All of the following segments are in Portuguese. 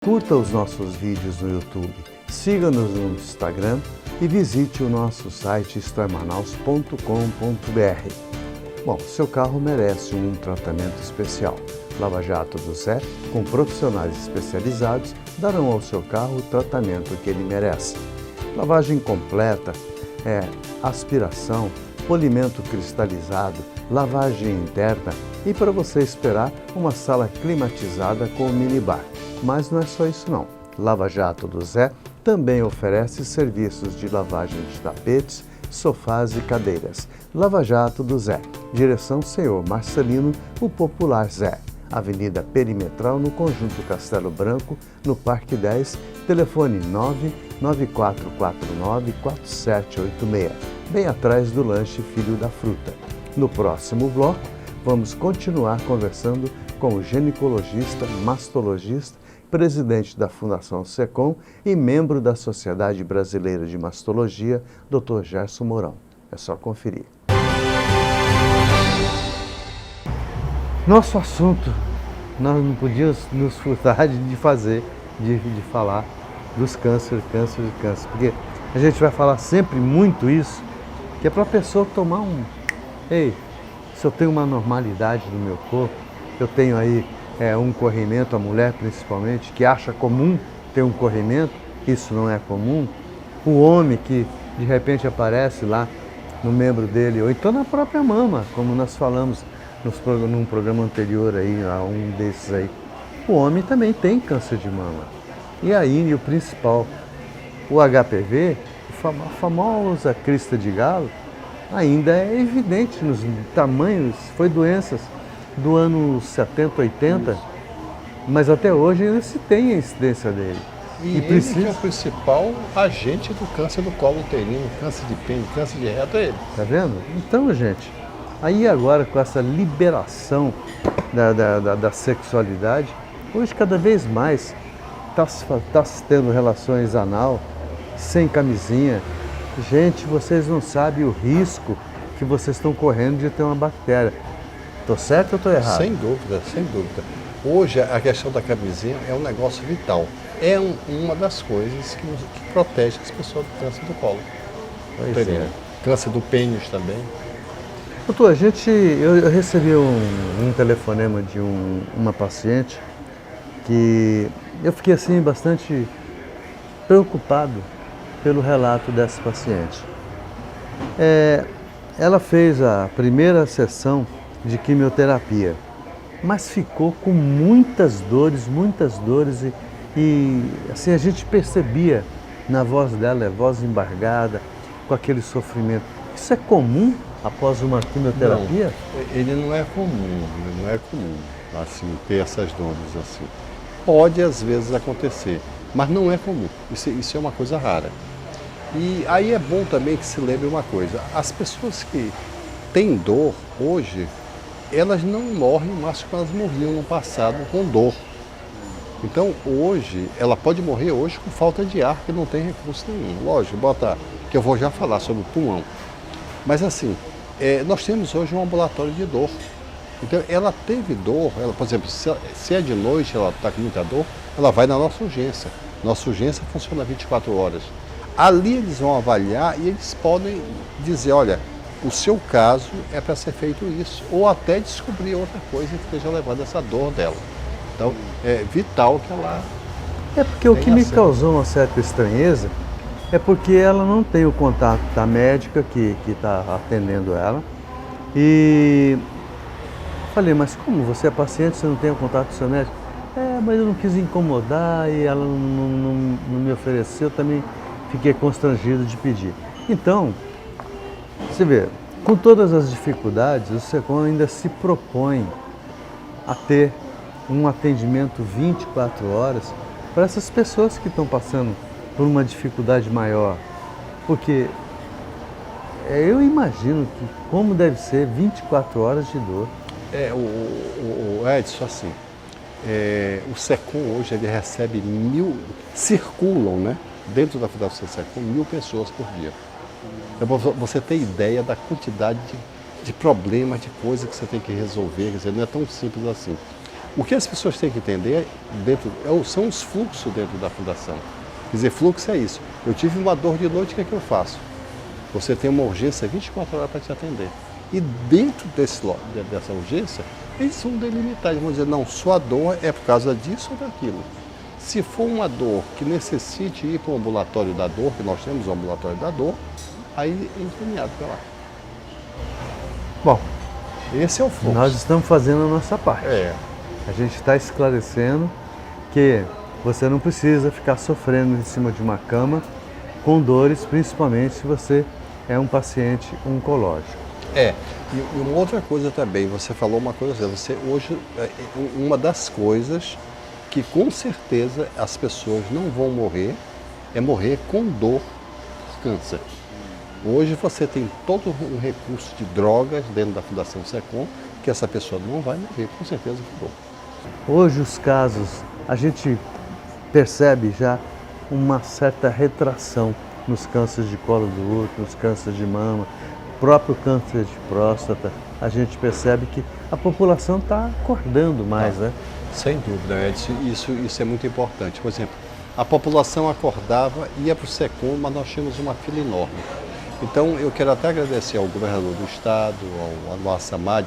Curta os nossos vídeos no YouTube, siga-nos no Instagram e visite o nosso site istoemanaus.com.br. Bom, seu carro merece um tratamento especial. Lava Jato do Zé, com profissionais especializados, darão ao seu carro o tratamento que ele merece. Lavagem completa, aspiração, polimento cristalizado, lavagem interna e para você esperar uma sala climatizada com minibar. Mas não é só isso não. Lava Jato do Zé também oferece serviços de lavagem de tapetes, sofás e cadeiras. Lava Jato do Zé, direção Senhor Marcelino, o popular Zé. Avenida Perimetral, no Conjunto Castelo Branco, no Parque 10, telefone 99449-4786, bem atrás do lanche Filho da Fruta. No próximo bloco, vamos continuar conversando com o ginecologista, mastologista, presidente da Fundação SECOM e membro da Sociedade Brasileira de Mastologia, Dr. Gerson Mourão. É só conferir. Nosso assunto, nós não podíamos nos furtar de falar dos câncer, porque a gente vai falar sempre muito isso, que é para a pessoa tomar ei, se eu tenho uma normalidade no meu corpo, eu tenho aí um corrimento, a mulher principalmente, que acha comum ter um corrimento, isso não é comum. O homem que de repente aparece lá no membro dele, ou então na própria mama, como nós falamos num programa anterior aí, um desses aí. O homem também tem câncer de mama. E aí, o principal, o HPV, a famosa crista de galo, ainda é evidente nos tamanhos, foi doenças do ano 70, 80, mas até hoje ainda se tem a incidência dele. E ele que é o principal agente do câncer do colo uterino, câncer de pênis, câncer de reto, é ele. Tá vendo? Então, gente, aí agora com essa liberação da sexualidade, hoje cada vez mais está se tendo relações anal, sem camisinha. Gente, vocês não sabem o risco que vocês estão correndo de ter uma bactéria. Estou certo ou estou errado? Sem dúvida, sem dúvida. Hoje a questão da camisinha é um negócio vital. É uma das coisas que protege as pessoas do câncer do colo uterino. Câncer do pênis também. Doutor, eu recebi um telefonema de uma paciente que eu fiquei assim bastante preocupado pelo relato dessa paciente. Ela fez a primeira sessão de quimioterapia, mas ficou com muitas dores e assim a gente percebia na voz dela, voz embargada, com aquele sofrimento. Isso é comum após uma quimioterapia? Não, ele não é comum, assim, ter essas dores assim. Pode às vezes acontecer, mas não é comum, isso é uma coisa rara. E aí é bom também que se lembre uma coisa, as pessoas que têm dor hoje, elas não morrem mais que elas morriam no passado com dor. Então hoje, ela pode morrer hoje com falta de ar, que não tem recurso nenhum. Lógico, que eu vou já falar sobre o pulmão. Mas assim, nós temos hoje um ambulatório de dor. Então ela teve dor, por exemplo, se é de noite, ela está com muita dor, ela vai na nossa urgência. Nossa urgência funciona 24 horas. Ali eles vão avaliar e eles podem dizer, olha, o seu caso é para ser feito isso, ou até descobrir outra coisa que esteja levando essa dor dela. Então, é vital que ela... Porque o que me causou uma certa estranheza é porque ela não tem o contato da médica que está atendendo ela. E falei, mas como você é paciente, você não tem o contato do seu médico? Mas eu não quis incomodar e ela não me ofereceu, também fiquei constrangido de pedir. Então, você vê, com todas as dificuldades, o SECOM ainda se propõe a ter um atendimento 24 horas para essas pessoas que estão passando por uma dificuldade maior. Porque eu imagino que como deve ser 24 horas de dor. O Edson, assim, o SECOM hoje ele recebe circulam, né, dentro da Fundação SECOM, 1000 pessoas por dia. Então, você tem ideia da quantidade de problemas, de coisas que você tem que resolver, quer dizer, não é tão simples assim. O que as pessoas têm que entender são os fluxos dentro da fundação. Quer dizer, fluxo é isso. Eu tive uma dor de noite, o que é que eu faço? Você tem uma urgência 24 horas para te atender. E dentro dessa urgência, eles vão delimitar, eles vão dizer, não, sua dor é por causa disso ou daquilo. Se for uma dor que necessite ir para o ambulatório da dor, que nós temos o ambulatório da dor, aí é encaminhado para lá. Bom, esse é o fluxo. nós estamos fazendo a nossa parte. É. A gente está esclarecendo que você não precisa ficar sofrendo em cima de uma cama com dores, principalmente se você é um paciente oncológico. E uma outra coisa também, você falou uma coisa, você hoje, uma das coisas que com certeza as pessoas não vão morrer, é morrer com dor por câncer. Hoje você tem todo um recurso de drogas dentro da Fundação SECOM, que essa pessoa não vai morrer, com certeza com dor. Hoje os casos, a gente percebe já uma certa retração nos cânceres de colo do útero, nos cânceres de mama, próprio câncer de próstata. A gente percebe que a população está acordando mais, né? Sem dúvida, Edson, isso é muito importante. Por exemplo, a população acordava, ia para o SECOM, mas nós tínhamos uma fila enorme. Então, eu quero até agradecer ao governador do estado, ao Anwar Samad,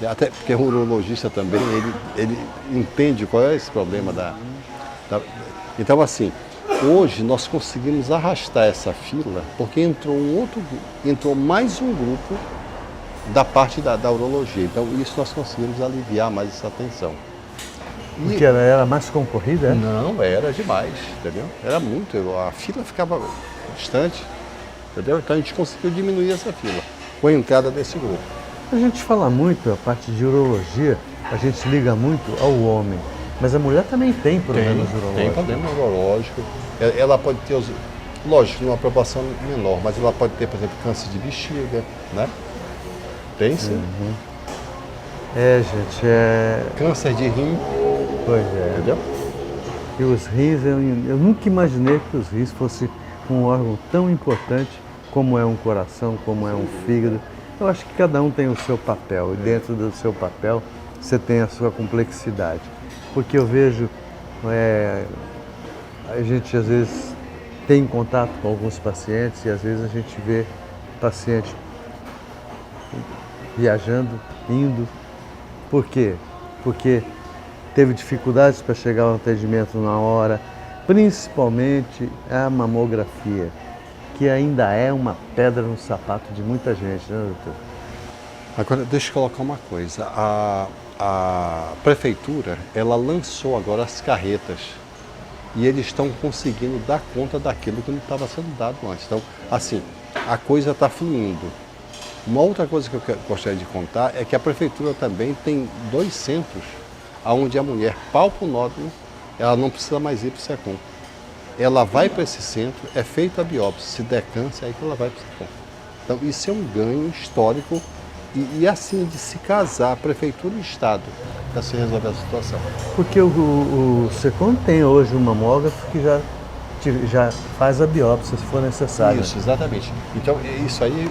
até porque é um urologista também, ele entende qual é esse problema Então, assim, hoje nós conseguimos arrastar essa fila, porque entrou mais um grupo da parte da urologia. Então, isso nós conseguimos aliviar mais essa tensão. Porque ela era mais concorrida, é? Não, era demais, entendeu? Era muito, a fila ficava distante, entendeu? Então a gente conseguiu diminuir essa fila com a entrada desse grupo. A gente fala muito, a parte de urologia, a gente liga muito ao homem, mas a mulher também tem problemas urológicos. Tem problema urológico, ela pode ter, lógico, numa proporção menor, mas ela pode ter, por exemplo, câncer de bexiga, né? Tem sim. Gente, câncer de rim. Pois é. Entendeu? E os rins, eu nunca imaginei que os rins fosse um órgão tão importante como é um coração, como é um fígado. Eu acho que cada um tem o seu papel e dentro do seu papel você tem a sua complexidade. Porque eu vejo, a gente às vezes tem contato com alguns pacientes e às vezes a gente vê paciente viajando, indo. Por quê? Porque teve dificuldades para chegar ao atendimento na hora, principalmente a mamografia, que ainda é uma pedra no sapato de muita gente, né, doutor? Agora, deixa eu colocar uma coisa. A prefeitura, ela lançou agora as carretas e eles estão conseguindo dar conta daquilo que não estava sendo dado antes. Então, assim, a coisa está fluindo. Uma outra coisa que eu gostaria de contar é que a prefeitura também tem 2 centros onde a mulher palpa o nódulo, ela não precisa mais ir para o SECOM. Ela vai para esse centro, é feita a biópsia, se der câncer, é aí que ela vai para o SECOM. Então, isso é um ganho histórico e assim, de se casar, prefeitura e Estado, para se resolver a situação. Porque o SECOM tem hoje um mamógrafo que já faz a biópsia, se for necessário. Isso, exatamente. Então, isso aí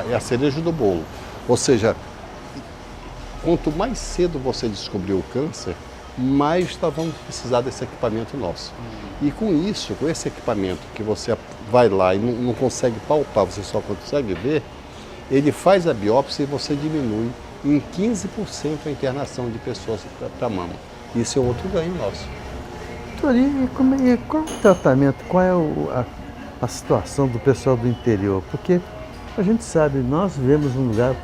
é a cereja do bolo. Ou seja, quanto mais cedo você descobrir o câncer, mais nós vamos precisar desse equipamento nosso. E com isso, com esse equipamento que você vai lá e não consegue palpar, você só consegue ver, ele faz a biópsia e você diminui em 15% a internação de pessoas para mama. Isso é outro ganho nosso. Doutor, e qual é o tratamento, qual é a situação do pessoal do interior? Porque a gente sabe, nós vivemos num lugar,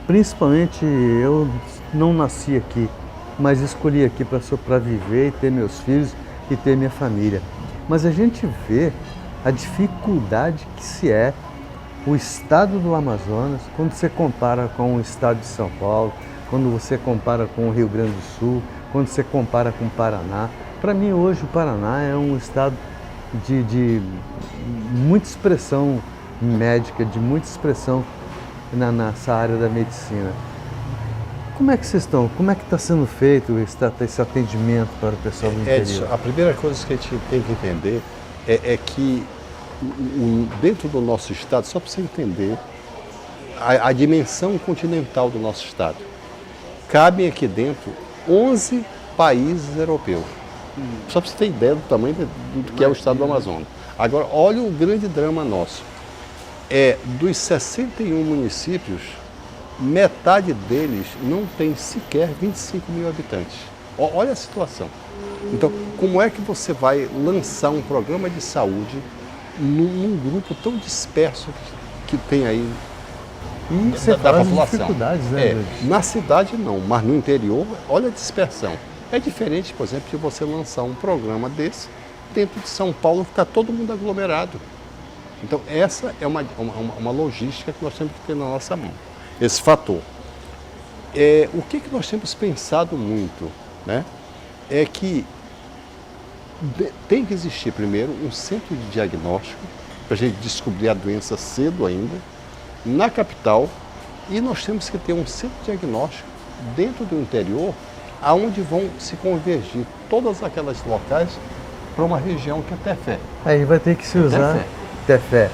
principalmente eu não nasci aqui, mas escolhi aqui para viver e ter meus filhos e ter minha família. Mas a gente vê a dificuldade que se é o estado do Amazonas, quando você compara com o estado de São Paulo, quando você compara com o Rio Grande do Sul, quando você compara com o Paraná. Para mim, hoje, o Paraná é um estado de muita expressão médica, de muita expressão nessa área da medicina. Como é que vocês estão? Como é que está sendo feito esse atendimento para o pessoal do interior? Edson, a primeira coisa que a gente tem que entender é que dentro do nosso estado, só para você entender a dimensão continental do nosso estado, cabem aqui dentro 11 países europeus. Só para você ter ideia do tamanho do que é o estado do Amazonas. Agora, olha o grande drama nosso. Dos 61 municípios, metade deles não tem sequer 25 mil habitantes. Olha a situação. Então, como é que você vai lançar um programa de saúde num grupo tão disperso que tem aí E você da fala as população? dificuldades, né, gente? Na cidade não, mas no interior, olha a dispersão. É diferente, por exemplo, de você lançar um programa desse dentro de São Paulo, ficar todo mundo aglomerado. Então, essa é uma logística que nós temos que ter na nossa mão, esse fator. O que nós temos pensado muito, né? É que tem que existir primeiro um centro de diagnóstico para a gente descobrir a doença cedo ainda, na capital, e nós temos que ter um centro de diagnóstico dentro do interior, aonde vão se convergir todas aquelas locais para uma região que é Tefé. Aí vai ter que se usar Tefé.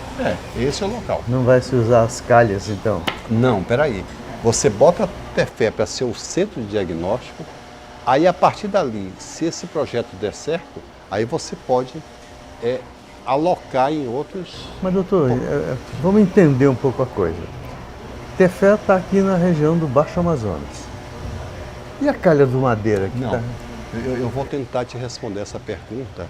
Esse é o local. Não vai se usar as calhas, então? Não, peraí. Você bota Tefé para ser o centro de diagnóstico, aí a partir dali, se esse projeto der certo, aí você pode alocar em outros... Mas, doutor, vamos entender um pouco a coisa. Tefé está aqui na região do Baixo Amazonas. E a calha do Madeira? Não, eu vou tentar te responder essa pergunta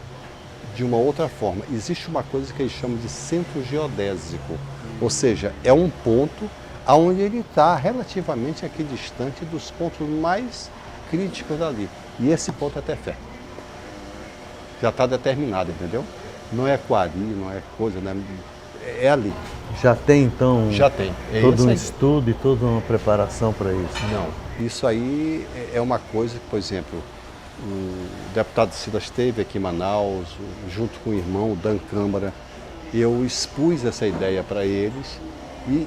de uma outra forma. Existe uma coisa que eles chamam de centro geodésico, ou seja, é um ponto onde ele está relativamente aqui distante dos pontos mais críticos dali. E esse ponto é Tefé. Já está determinado, entendeu? Não é Quari, não é coisa, né? É ali. Já tem, então, já tem. todo um estudo e toda uma preparação para isso? Não. Isso aí é uma coisa que, por exemplo, o deputado Silas esteve aqui em Manaus, junto com o irmão, o Dan Câmara. Eu expus essa ideia para eles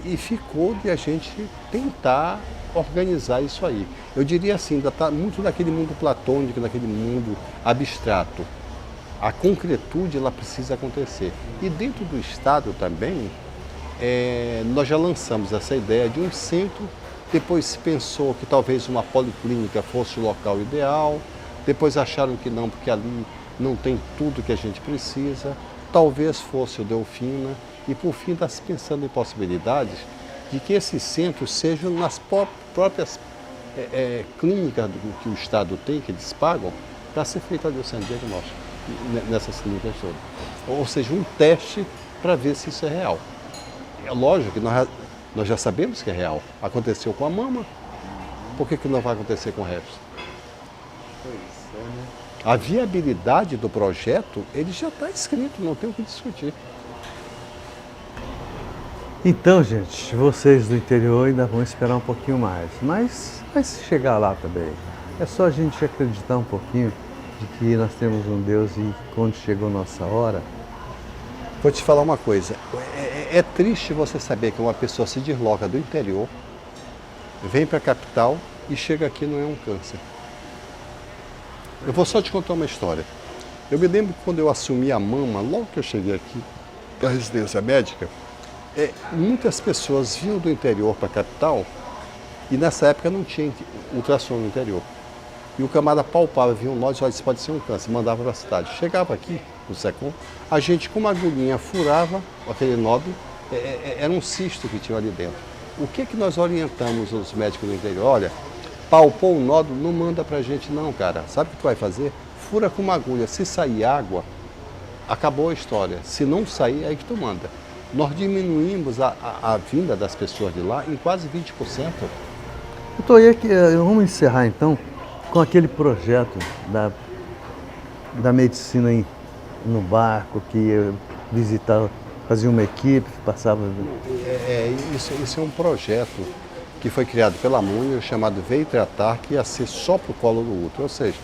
e ficou de a gente tentar organizar isso aí. Eu diria assim, ainda está muito naquele mundo platônico, naquele mundo abstrato. A concretude, ela precisa acontecer. E dentro do Estado também, nós já lançamos essa ideia de um centro, depois se pensou que talvez uma policlínica fosse o local ideal, depois acharam que não, porque ali não tem tudo que a gente precisa, talvez fosse o Delfina, e por fim está se pensando em possibilidades de que esses centros sejam nas próprias clínicas que o Estado tem, que eles pagam, para ser feito ali o centro de diagnóstico, nessas clínicas todas. Ou seja, um teste para ver se isso é real. É lógico que nós já sabemos que é real. Aconteceu com a mama, por que não vai acontecer com o resto? A viabilidade do projeto, ele já está escrito, não tem o que discutir. Então, gente, vocês do interior ainda vão esperar um pouquinho mais, mas vai chegar lá também. É só a gente acreditar um pouquinho de que nós temos um Deus e quando chegou nossa hora... Vou te falar uma coisa, é triste você saber que uma pessoa se desloca do interior, vem para a capital e chega aqui e não é um câncer. Eu vou só te contar uma história. Eu me lembro que quando eu assumi a mama, logo que eu cheguei aqui para a residência médica, muitas pessoas vinham do interior para a capital e nessa época não tinha ultrassom no interior. E o camarada palpava, via um nódulo, olha, isso pode ser um câncer, mandava para a cidade. Chegava aqui, no SECOM, a gente com uma agulhinha furava aquele nódulo, era um cisto que tinha ali dentro. O que nós orientamos os médicos do interior? Olha, palpou um nódulo, não manda para a gente não, cara. Sabe o que tu vai fazer? Fura com uma agulha. Se sair água, acabou a história. Se não sair, aí que tu manda. Nós diminuímos a vinda das pessoas de lá em quase 20%. Vamos encerrar então com aquele projeto da medicina no barco, que ia visitar, fazia uma equipe, passava... Isso é um projeto que foi criado pela MUNI, chamado Veio Tratar, que ia ser só para o colo do útero. Ou seja,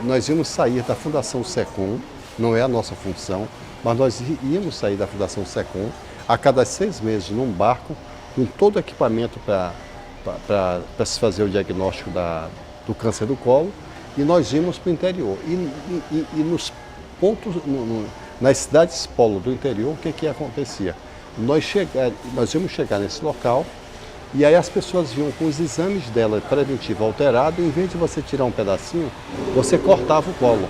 nós íamos sair da Fundação SECOM, não é a nossa função, mas nós íamos sair da Fundação SECOM a cada 6 meses num barco, com todo o equipamento para se fazer o diagnóstico do câncer do colo, e nós íamos para o interior. E nos pontos, nas cidades polo do interior, o que acontecia? Nós íamos chegar nesse local E aí as pessoas viam com os exames dela preventivo alterado, em vez de você tirar um pedacinho, você cortava o colo.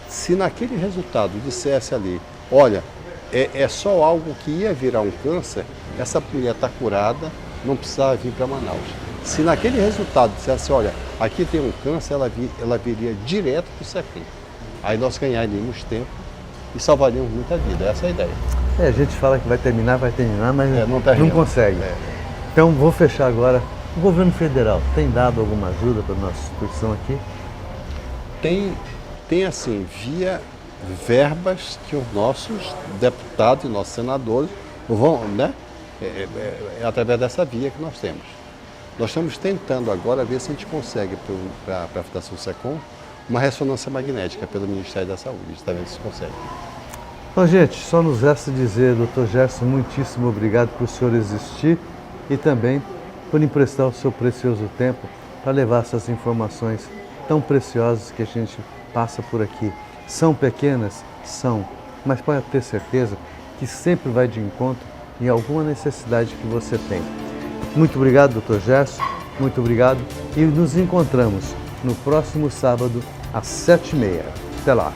Se naquele resultado dissesse ali, olha, é só algo que ia virar um câncer, essa mulher está curada, não precisava vir para Manaus. Se naquele resultado dissesse, olha, aqui tem um câncer, ela viria direto para o SECOM. Aí nós ganharíamos tempo e salvaríamos muita vida. Essa é a ideia. A gente fala que vai terminar, mas não consegue. Então, vou fechar agora. O governo federal tem dado alguma ajuda para a nossa instituição aqui? Tem assim, via verbas que os nossos deputados e nossos senadores vão, né? É através dessa via que nós temos. Nós estamos tentando agora ver se a gente consegue, para a Fundação SECOM, uma ressonância magnética pelo Ministério da Saúde. A gente está vendo se consegue. Bom, gente, só nos resta dizer, Dr. Gerson, muitíssimo obrigado por o senhor existir e também por emprestar o seu precioso tempo para levar essas informações tão preciosas que a gente passa por aqui. São pequenas? São, mas pode ter certeza que sempre vai de encontro em alguma necessidade que você tem. Muito obrigado, Dr. Gerson, muito obrigado e nos encontramos no próximo sábado às 7h30. Até lá!